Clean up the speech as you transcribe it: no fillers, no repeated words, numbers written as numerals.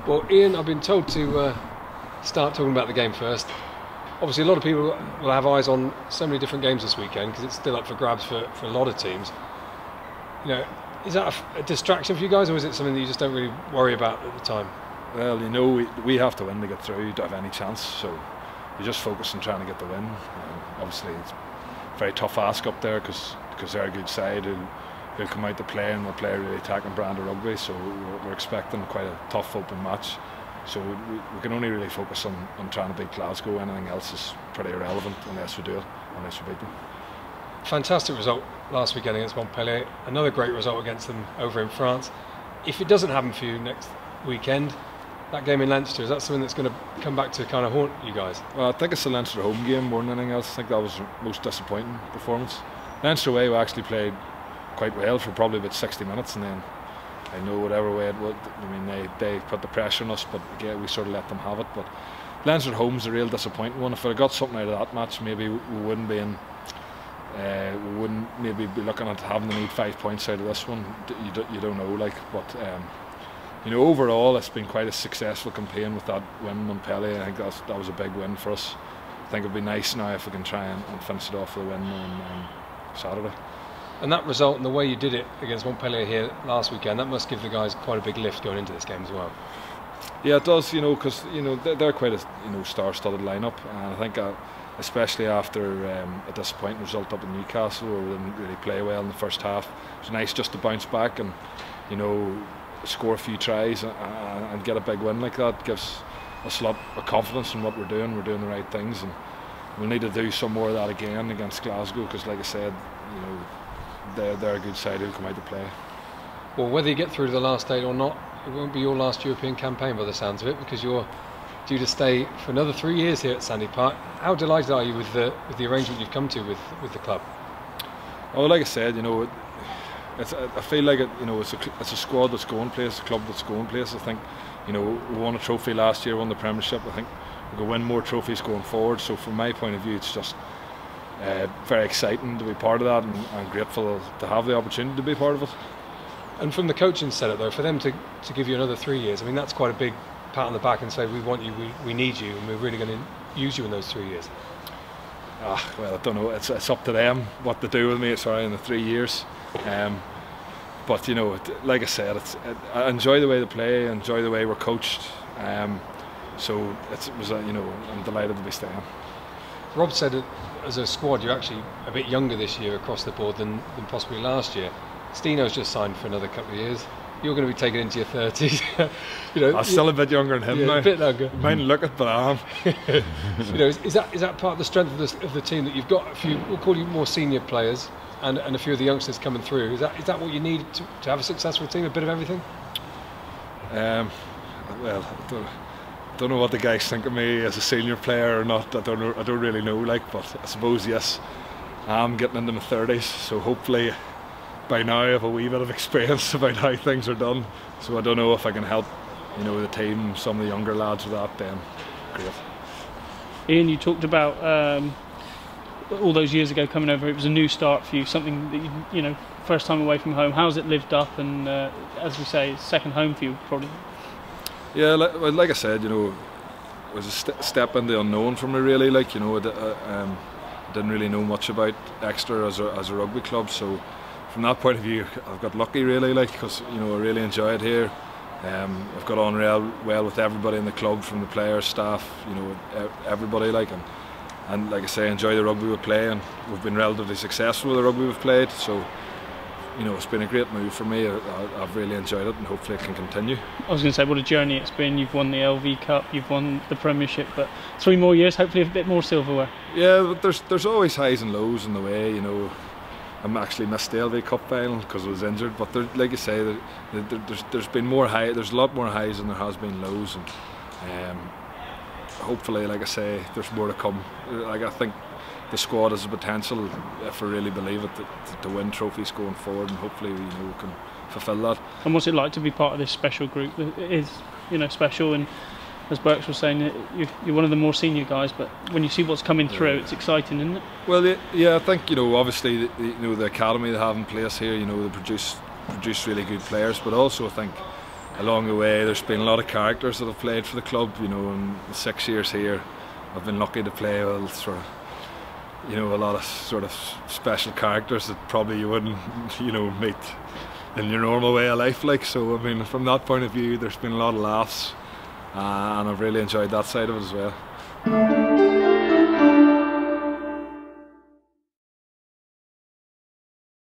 Well, Ian, I've been told to start talking about the game first. Obviously, a lot of people will have eyes on so many different games this weekend because it's still up for grabs for a lot of teams. You know, is that a distraction for you guys, or is it something that you just don't really worry about at the time? Well, you know, we have to win to get through to have any chance, so you just focus on trying to get the win. Obviously, it's a very tough ask up there because they're a good side who'll come out to play, and they'll play a really attacking brand of rugby, so we're expecting quite a tough open match. So we can only really focus on trying to beat Glasgow. Anything else is pretty irrelevant unless we do it, unless we beat them. Fantastic result last weekend against Montpellier. Another great result against them over in France. If it doesn't happen for you next weekend, that game in Leinster, is that something that's going to come back to kind of haunt you guys? Well, I think it's the Leinster home game more than anything else. I think that was the most disappointing performance. Leinster away, we actually played quite well for probably about 60 minutes, and then I know whatever way it would. I mean, they put the pressure on us, but again, we sort of let them have it. But Leinster home's a real disappointing one. If I got something out of that match, maybe we wouldn't be in. We wouldn't maybe be looking at having to need 5 points out of this one. You don't know, like, but you know, overall, it's been quite a successful campaign with that win in Montpellier. I think that was a big win for us. I think it'd be nice now if we can try and finish it off with a win on Saturday. And that result and the way you did it against Montpellier here last weekend, that must give the guys quite a big lift going into this game as well. Yeah, it does, you know, because you know they're quite a star-studded lineup, and I think especially after a disappointing result up in Newcastle where we didn't really play well in the first half, it was nice just to bounce back and, you know, score a few tries and get a big win like that. It gives us a lot of confidence in what we're doing. We're doing the right things, and we'll need to do some more of that again against Glasgow because, like I said, you know, they're a good side who'll come out to play. Well, whether you get through to the last 8 or not, it won't be your last European campaign by the sounds of it, because you're due to stay for another 3 years here at Sandy Park. How delighted are you with the arrangement you've come to with the club? Oh, like I said, you know, I feel like it. You know, it's a squad that's going places, a club that's going places. I think, you know, we won a trophy last year, won the Premiership. I think we can win more trophies going forward. So from my point of view, it's just very exciting to be part of that, and I'm grateful to have the opportunity to be part of it. And from the coaching setup though, for them to give you another 3 years, I mean, that's quite a big pat on the back and say, we want you, we need you, and we're really going to use you in those 3 years. Well, I don't know, it's up to them what to do with me in the 3 years. But you know, like I said, I enjoy the way they play, I enjoy the way we're coached. So it was you know, I'm delighted to be staying. Rob said that as a squad you're actually a bit younger this year across the board than possibly last year. Stino's just signed for another couple of years. You're going to be taken into your 30s. You know, I'm still a bit younger than him now. A bit younger. Mightn't look it, but I am. You know, is that part of the strength of the team, that you've got a few, we'll call you more senior players, and a few of the youngsters coming through? Is that what you need to have a successful team? A bit of everything? Well, I don't know what the guys think of me as a senior player or not. I don't really know. Like, but I suppose yes, I'm getting into my 30s, so hopefully by now I have a wee bit of experience about how things are done. So I don't know if I can help, you know, the team, some of the younger lads with that. Then great. Ian, you talked about all those years ago coming over. It was a new start for you, something that you know, first time away from home. How's it lived up? And as we say, it's second home for you probably. Yeah, like I said, you know, it was a step in the unknown for me really. Like, you know, I didn't really know much about Exeter as a rugby club, so from that point of view, I've got lucky really, like, because, you know, I really enjoy it here. I've got on well with everybody in the club, from the players, staff, you know, everybody, like, and like I say, I enjoy the rugby we play, and we've been relatively successful with the rugby we've played. So, you know, it's been a great move for me. I've really enjoyed it, and hopefully it can continue. I was going to say, what a journey it's been. You've won the LV Cup, you've won the Premiership, but 3 more years, hopefully a bit more silverware. Yeah, but there's always highs and lows in the way, you know. I'm actually missed the LV Cup final because I was injured, but like you say, there's been more high. There's a lot more highs than there has been lows, and hopefully, like I say, there's more to come. Like, I think the squad has the potential, if we really believe it, to win trophies going forward, and hopefully, you know, we can fulfil that. And what's it like to be part of this special group? It is, you know, special, and as Burks was saying, you're one of the more senior guys, but when you see what's coming through, it's exciting, isn't it? Well, yeah, I think, you know, obviously, you know, the academy they have in place here, you know, they produce really good players, but also I think, along the way there's been a lot of characters that have played for the club. You know, in the 6 years here, I've been lucky to play with sort of, you know, a lot of sort of special characters that probably you wouldn't, you know, meet in your normal way of life. Like, so I mean, from that point of view, there's been a lot of laughs, and I've really enjoyed that side of it as well.